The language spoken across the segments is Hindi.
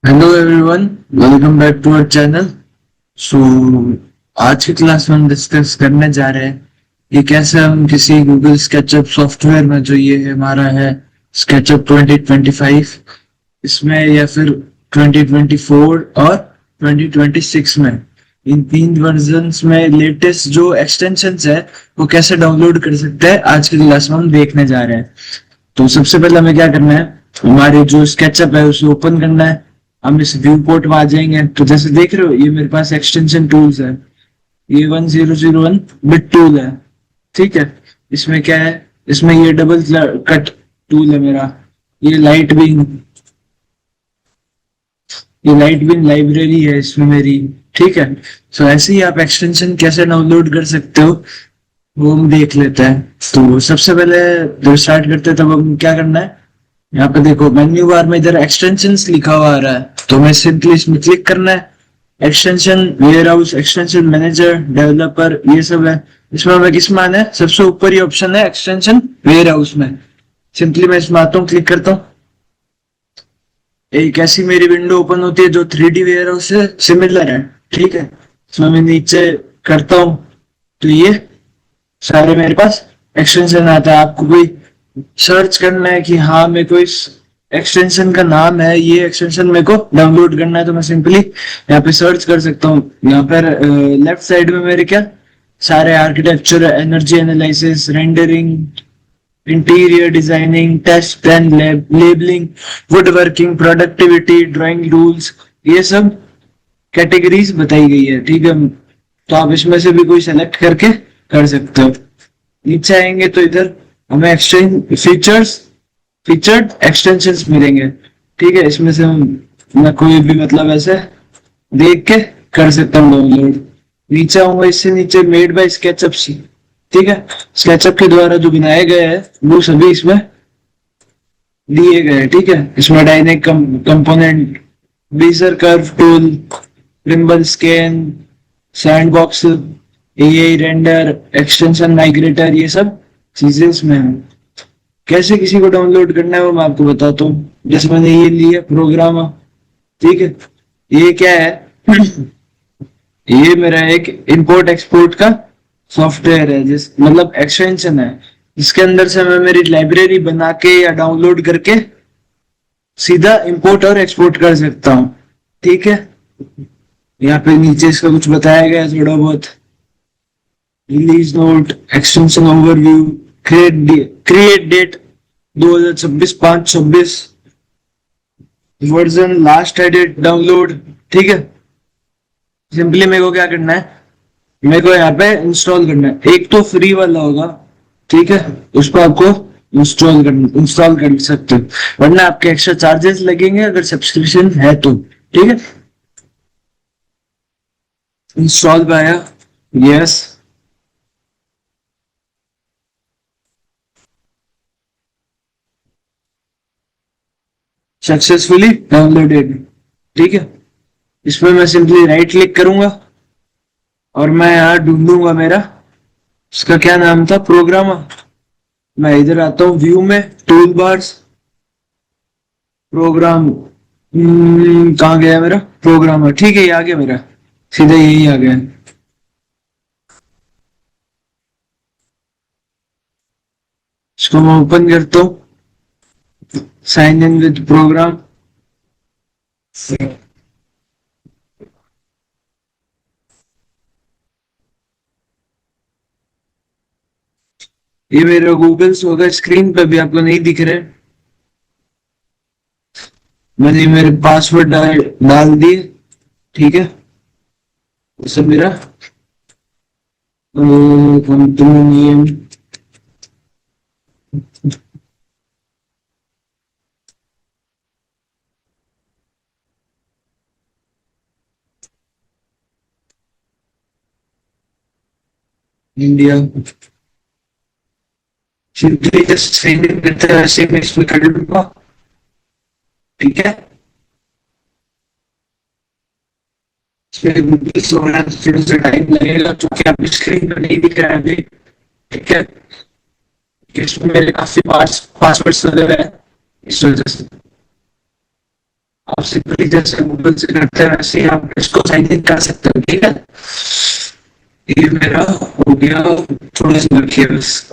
Hello everyone, welcome back to our channel. So आज की क्लास में हम डिस्कस करने जा रहे हैं कि कैसे हम किसी गूगल स्केचअप सॉफ्टवेयर में जो ये हमारा है स्केचअप 2025 इसमें या फिर 2024 और 2026 में इन तीन वर्जन्स में लेटेस्ट जो एक्सटेंशंस है वो कैसे डाउनलोड कर सकते हैं आज की क्लास में हम देखने जा रहे हैं। तो सबसे पहले हमें क्या करना है, हमारे जो स्केचअप है उसे ओपन करना है। हम इस व्यू पोर्ट में आ जाएंगे तो जैसे देख रहे हो ये मेरे पास एक्सटेंशन टूल्स है। ये 1001 बिट टूल है, ठीक है। इसमें क्या है, इसमें ये डबल कट टूल है मेरा। ये लाइट बिंग ये लाइट बिंग लाइब्रेरी है इसमें मेरी, ठीक है। तो ऐसे ही आप एक्सटेंशन कैसे डाउनलोड कर सकते हो वो हम देख लेते हैं। तो सबसे पहले जब स्टार्ट करते हैं तब हम क्या करना है, यहाँ पे देखो मेन्यू बार में इधर एक्सटेंशंस लिखा हुआ आ रहा है तो मैं सिंपली इसमें क्लिक करना है। Extension warehouse, extension manager, developer, ये सब है। इसमें हमें किस में आना है, सबसे ऊपर ही ऑप्शन है एक्सटेंशन वेयर हाउस में। सिंपली मैं इसमें आता हूँ, क्लिक करता हूँ। एक ऐसी मेरी विंडो ओपन होती है जो 3D वेयर हाउस से सिमिलर है, ठीक है। इसमें मैं नीचे करता हूँ तो ये सारे मेरे पास एक्सटेंशन आता है। आपको कोई सर्च करना है कि हाँ मेरे को इस एक्सटेंशन का नाम है, ये एक्सटेंशन मेरे को डाउनलोड करना है, तो मैं सिंपली यहाँ पे सर्च कर सकता हूँ। यहाँ पर लेफ्ट साइड में मेरे क्या सारे architecture, energy analysis, rendering, interior designing, text and labelling, wood working, productivity, drawing rules, ये सब कैटेगरीज बताई गई है, ठीक है। तो आप इसमें से भी कोई सेलेक्ट करके कर सकते हो। नीचे आएंगे तो इधर हमें एक्सटेंड फीचर्ड एक्सटेंशंस मिलेंगे, ठीक है। इसमें से हम मैं कोई भी मतलब ऐसे देख के कर सकता हूँ डाउनलोड। नीचे आऊंगा, इससे नीचे मेड बाय स्केचअप सी, ठीक है। स्केचअप के द्वारा जो बनाए गए हैं वो सभी इसमें दिए गए हैं, ठीक है। इसमें dynamic component, Bezier curve tool, rimble scan, sandbox, AI render, extension migrator, ये सब चीजें इसमें है। कैसे किसी को डाउनलोड करना है वो मैं आपको बताता हूँ। जैसे मैंने ये लिया प्रोग्राम, ठीक है। ये क्या है ये मेरा एक इंपोर्ट एक्सपोर्ट का सॉफ्टवेयर है, जिस मतलब एक्सटेंशन है जिसके अंदर से मैं मेरी लाइब्रेरी बना के या डाउनलोड करके सीधा इंपोर्ट और एक्सपोर्ट कर सकता हूँ, ठीक है। यहाँ पे नीचे इसका कुछ बताया गया है थोड़ा बहुत। Release note, extension overview, create date 2026/5/26, version last edit download, ठीक है। सिंपली मेरे को क्या करना है, मेरे को यहाँ पे इंस्टॉल करना है। एक तो फ्री वाला होगा, ठीक है, उसको आपको इंस्टॉल कर सकते हो, वरना आपके एक्स्ट्रा चार्जेस लगेंगे अगर सब्सक्रिप्शन है तो, ठीक है। इंस्टॉल पे आया, यस, सक्सेसफुली डाउनलोडेड, ठीक है। इसमें मैं सिंपली राइट क्लिक करूंगा और मैं यहाँ ढूंढूंगा मेरा, इसका क्या नाम था, प्रोग्राम। मैं इधर आता हूँ व्यू में, टूल बार्स, प्रोग्राम, कहाँ गया मेरा प्रोग्रामर, ठीक है, ये आ गया मेरा, सीधा यही आ गया। इसको मैं ओपन करता हूँ, साइन इन विद प्रोग्राम। ये मेरा गूगल्स होगा, स्क्रीन पे भी आपको नहीं दिख रहे। मैंने मेरे पासवर्ड डाल दिए, ठीक है। सब मेरा company name, India, simply just save in करते हैं, ऐसे मैं इसमें कर लूंगा, ठीक है। इसमें गूगल्स होना थोड़ा सा टाइम लगेगा क्योंकि आप स्क्रीन पर नहीं दिख रहा है अभी, ठीक है। इसमें मेरे काफी पासवर्ड्स वगैरह है, इस वजह से। आप सिंपली जैसे गूगल से करते हैं वैसे ही आप इसको साइन इन कर सकते हो, ठीक है। ये मेरा हो गया, थोड़ा सा रखिए बस।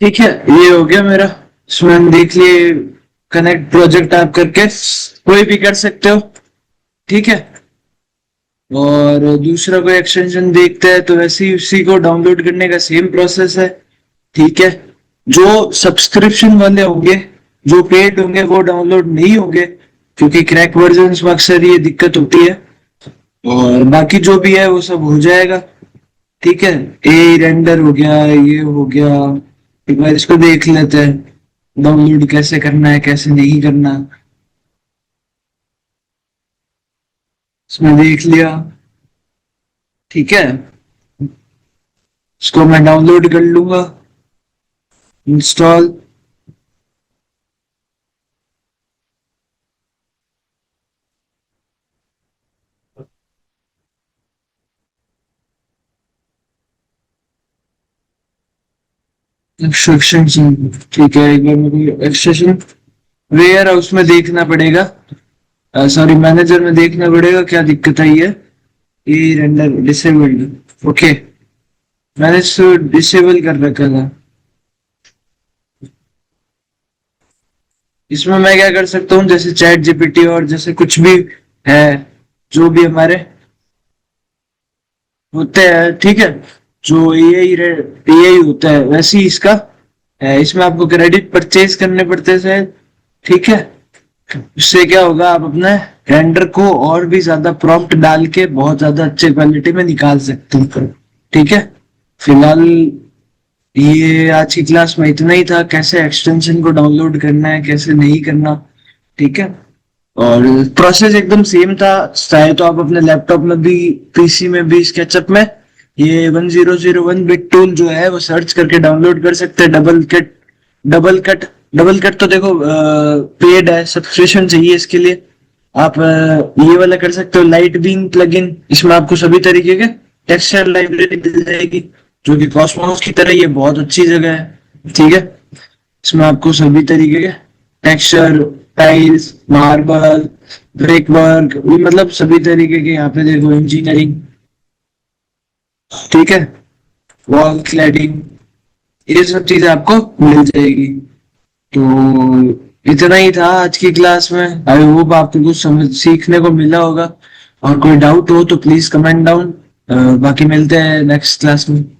ठीक है, ये हो गया मेरा। इसमें हम देख लिए, कनेक्ट प्रोजेक्ट आप करके कोई भी कर सकते हो, ठीक है। और दूसरा कोई एक्सटेंशन देखते हैं तो वैसे ही उसी को डाउनलोड करने का सेम प्रोसेस है, ठीक है। जो सब्सक्रिप्शन वाले होंगे, जो पेड होंगे वो डाउनलोड नहीं होंगे, क्योंकि क्रैक वर्जन में अक्सर ये दिक्कत होती है। और बाकी जो भी है वो सब हो जाएगा, ठीक है। ए रेंडर हो गया, ये हो गया। एक बार इसको देख लेते हैं, डाउनलोड कैसे करना है कैसे नहीं करना। इसमें देख लिया, ठीक है। इसको मैं डाउनलोड कर लूंगा, इंस्टॉल। एक्सट्रैक्शन, ठीक है। एक बार मेरे को एक्सट्रैक्शन वेयर हाउस में देखना पड़ेगा, सॉरी मैनेजर में देखना पड़ेगा क्या दिक्कत आई है। ये रेंडर डिसेबल्ड, ओके। मैंने इसको डिसेबल कर रखा था। इसमें मैं क्या कर सकता हूँ, जैसे चैट जीपीटी और जैसे कुछ भी है, जो भी हमारे होते हैं, ठीक है। जो एआई होता है वैसे ही इसका है। इसमें आपको क्रेडिट परचेज करने पड़ते हैं, ठीक है। इससे क्या होगा, आप अपने रेंडर को और भी ज्यादा प्रॉम्प्ट डाल के बहुत ज्यादा अच्छे क्वालिटी में निकाल सकते हैं, ठीक है। फिलहाल ये आज की क्लास में इतना ही था, कैसे एक्सटेंशन को डाउनलोड करना है कैसे नहीं करना, ठीक है। और प्रोसेस एकदम सेम था, चाहे तो आप अपने लैपटॉप में भी पीसी में भी स्केचअप में ये 1001 बिट टूल जो है वो सर्च करके डाउनलोड कर सकते हैं। डबल कट तो देखो पेड है, सब्सक्रिप्शन चाहिए इसके लिए। आप ये वाला कर सकते हो, लाइट बीम प्लगइन। इसमें आपको सभी तरीके के टेक्सचर लाइब्रेरी मिल जाएगी, जो कि कॉस्मोस की तरह ये बहुत अच्छी जगह है, ठीक है। इसमें आपको सभी तरीके के texture, tiles, marble, brick work, मतलब सभी तरीके के यहाँ पे देखो, इंजीनियरिंग, ठीक है, वॉल क्लैडिंग, ये सब चीजें आपको मिल जाएगी। तो इतना ही था आज की क्लास में। आई होप आपको कुछ समझ सीखने को मिला होगा। और कोई डाउट हो तो प्लीज कमेंट डाउन। बाकी मिलते हैं नेक्स्ट क्लास में।